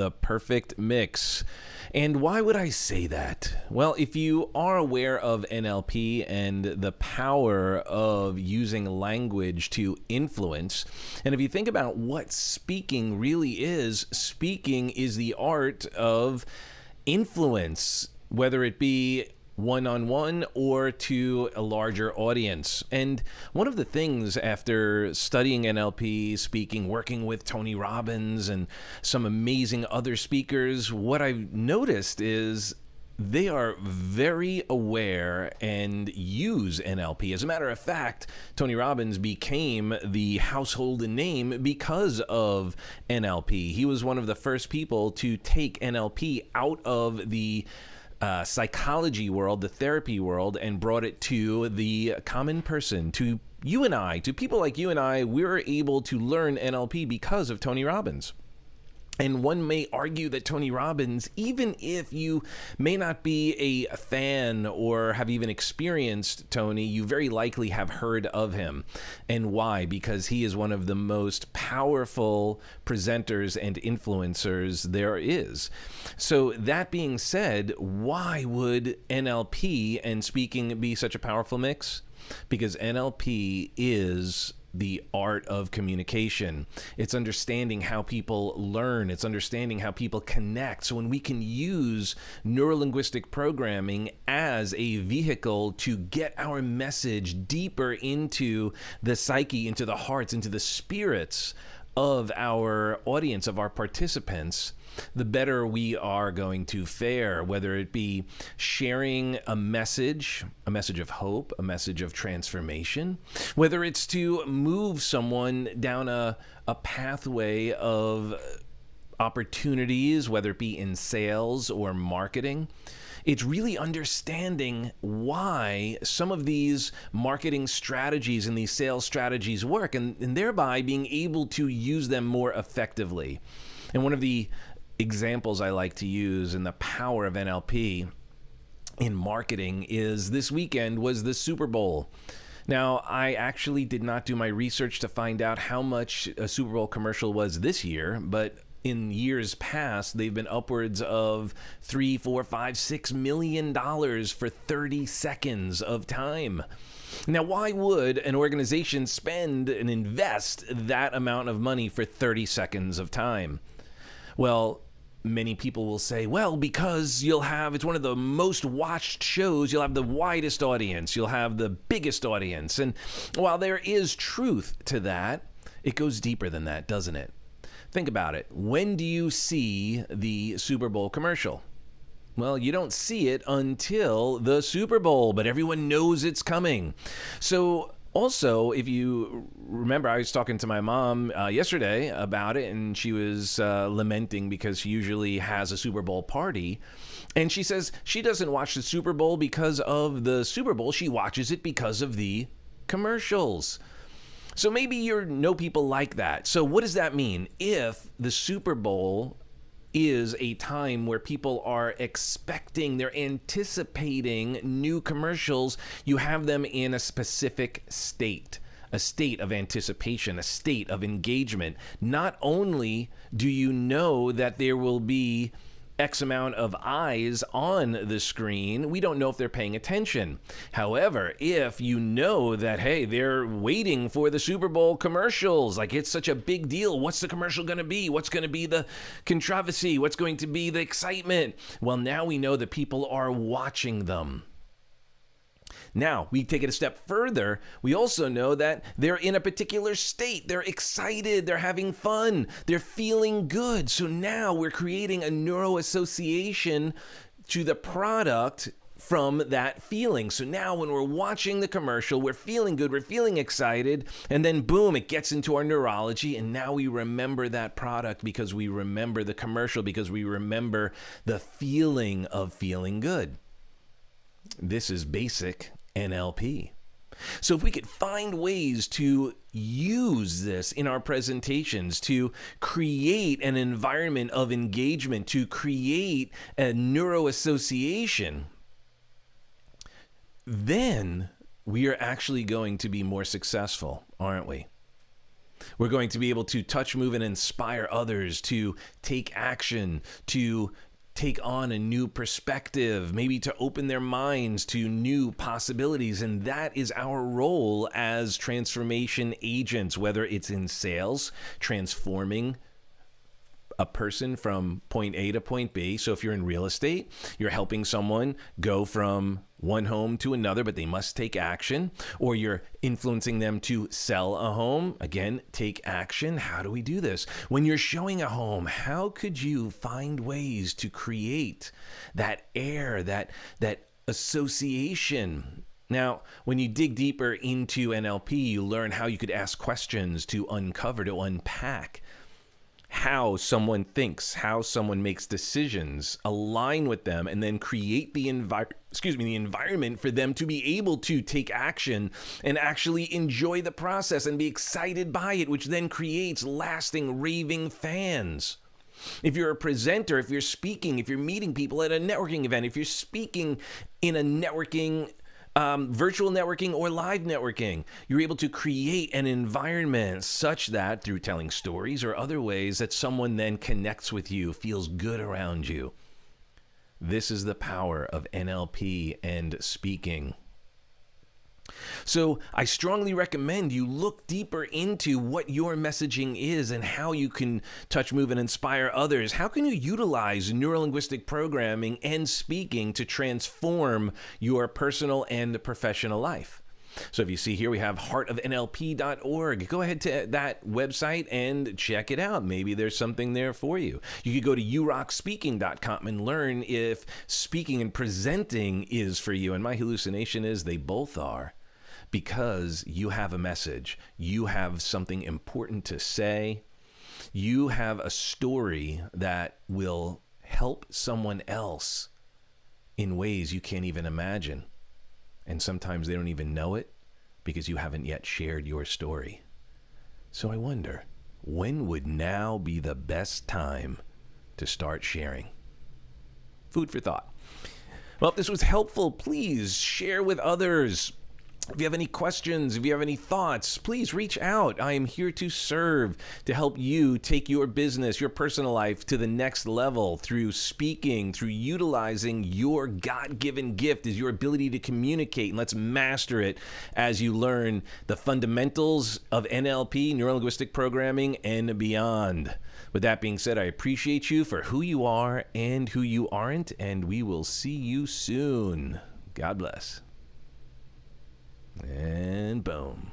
The perfect mix. And why would I say that? Well, if you are aware of NLP and the power of using language to influence, and if you think about what speaking really is, speaking is the art of influence, whether it be one-on-one or to a larger audience. And one of the things after studying NLP, speaking, working with Tony Robbins and some amazing other speakers, what I've noticed is they are very aware and use NLP. As a matter of fact, Tony Robbins became the household name because of NLP. He was one of the first people to take NLP out of the psychology world, the therapy world, and brought it to the common person, to you and I, to people like you and I. We're able to learn NLP because of Tony Robbins. And one may argue that Tony Robbins, even if you may not be a fan or have even experienced Tony, you very likely have heard of him. And why? Because he is one of the most powerful presenters and influencers there is. So that being said, why would NLP and speaking be such a powerful mix? Because NLP is the art of communication. It's understanding how people learn. It's understanding how people connect. So when we can use neurolinguistic programming as a vehicle to get our message deeper into the psyche, into the hearts, into the spirits of our audience, of our participants, the better we are going to fare, whether it be sharing a message of hope, a message of transformation, whether it's to move someone down a pathway of opportunities, whether it be in sales or marketing. It's really understanding why some of these marketing strategies and these sales strategies work, and thereby being able to use them more effectively. And one of the examples I like to use in the power of NLP in marketing is this weekend was the Super Bowl. Now, I actually did not do my research to find out how much a Super Bowl commercial was this year, but in years past, they've been upwards of $3, $4, $5, $6 million for 30 seconds of time. Now, why would an organization spend and invest that amount of money for 30 seconds of time? Well, many people will say, well, because it's one of the most watched shows, you'll have the widest audience, you'll have the biggest audience. And while there is truth to that, it goes deeper than that, doesn't it? Think about it. When do you see the Super Bowl commercial? Well, you don't see it until the Super Bowl, but everyone knows it's coming. So also, if you remember, I was talking to my mom yesterday about it, and she was lamenting because she usually has a Super Bowl party. And she says she doesn't watch the Super Bowl because of the Super Bowl. She watches it because of the commercials. So maybe you know people like that. So what does that mean? If the Super Bowl is a time where people are expecting, they're anticipating new commercials, you have them in a specific state of anticipation, a state of engagement. Not only do you know that there will be X amount of eyes on the screen, we don't know if they're paying attention. However, if you know that, hey, they're waiting for the Super Bowl commercials, like it's such a big deal. What's the commercial going to be? What's going to be the controversy? What's going to be the excitement? Well, now we know that people are watching them. Now, we take it a step further. We also know that they're in a particular state. They're excited. They're having fun. They're feeling good. So now we're creating a neuroassociation to the product from that feeling. So now when we're watching the commercial, we're feeling good, we're feeling excited, and then boom, it gets into our neurology, and now we remember that product because we remember the commercial, because we remember the feeling of feeling good. This is basic NLP. So if we could find ways to use this in our presentations, to create an environment of engagement, to create a neuroassociation, then we are actually going to be more successful, aren't we? We're going to be able to touch, move, and inspire others to take action, to take on a new perspective, maybe to open their minds to new possibilities. And that is our role as transformation agents, whether it's in sales, transforming a person from point A to point B. So if you're in real estate, you're helping someone go from one home to another, but they must take action. Or you're influencing them to sell a home. Again, take action. How do we do this? When you're showing a home, how could you find ways to create that air, that association? Now, when you dig deeper into NLP, you learn how you could ask questions to uncover, to unpack how someone thinks, how someone makes decisions, align with them, and then create the environment for them to be able to take action and actually enjoy the process and be excited by it, which then creates lasting raving fans. If you're a presenter, if you're speaking, if you're meeting people at a networking event, if you're speaking in a networking virtual networking or live networking, you're able to create an environment such that through telling stories or other ways that someone then connects with you, feels good around you. This is the power of NLP and speaking. So I strongly recommend you look deeper into what your messaging is and how you can touch, move, and inspire others. How can you utilize neurolinguistic programming and speaking to transform your personal and professional life? So if you see here, we have heartofnlp.org. Go ahead to that website and check it out. Maybe there's something there for you. You could go to yourockspeaking.com and learn if speaking and presenting is for you. And my hallucination is they both are. Because you have a message, you have something important to say, you have a story that will help someone else in ways you can't even imagine. And sometimes they don't even know it because you haven't yet shared your story. So I wonder, when would now be the best time to start sharing? Food for thought. Well, if this was helpful, please share with others. If you have any questions, if you have any thoughts, please reach out. I am here to serve, to help you take your business, your personal life to the next level through speaking, through utilizing your God-given gift is your ability to communicate. And let's master it as you learn the fundamentals of NLP, neuro-linguistic programming, and beyond. With that being said, I appreciate you for who you are and who you aren't, and we will see you soon. God bless. And boom.